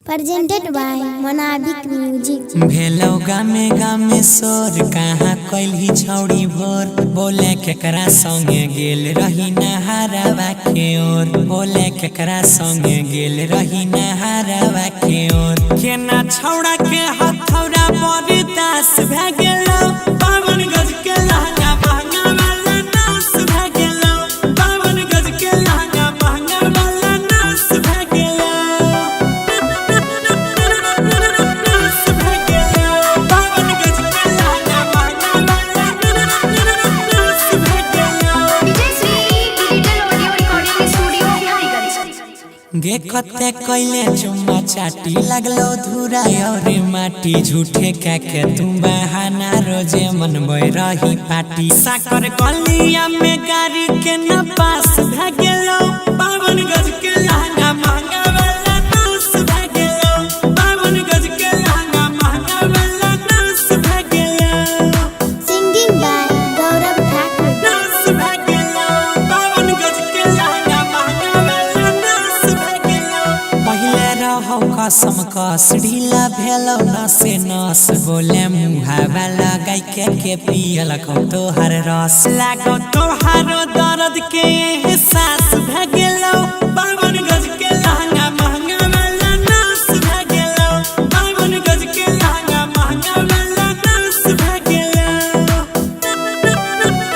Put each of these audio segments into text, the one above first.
presented by Monabic Music। भेलो गामे गामे सोर कहाँ कैली छौड़ी भोर बोले केकरा संगे गेल रही नहारवा के ओर बोले केकरा संगे गेल रही नहारवा के ओर केना छौड़ा के हथौड़ा बड़ी दास भे गेलो पावन गज के लहंगा महंगा वाला नास भे गेलो पावन गज के लहंगा महंगा वाला नास भे गेलो गे कते कैले चुम्मा चाटी लगलो धुरा और माटी झूठे के तुम बहाना रोजे मनबै रही पाटी साकर गलिया में गाड़ी के न पास भे गेलो पावन गज के लहंगा महंगा वाला नास भे गेलो पावन गज के लहंगा महंगा वाला नास भे गेलो Singing by Gaurav Thakur। नास भे गेलो पावन गज के लहंगा महंगा वाला नास भे गेलो पहिले रहो कसम कस ढीला भेलो नसे नस बोले मुहावा लगाई के पियल खो तोहर रस लागो तोहारो दर्द के एहसास भे गेलो पावन गज के लहंगा महंगा वाला नास भे गेलो पावन गज के लहंगा महंगा वाला नास भे गेलो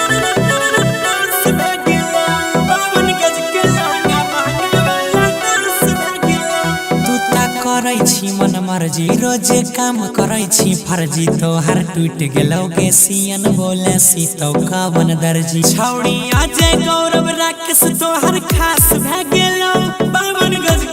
नास भे गेलो पावन गज के लहंगा महंगा वाला नास भे गेलो तू ता करै छी मन मर्जी रोजे काम करै छी फर्जी तोहर टूट गेलो गे सियन बोले सीतो कवन दर्जी छौड़ी अजय गौरव राकेश तोहर खास भे गेलो पावन गज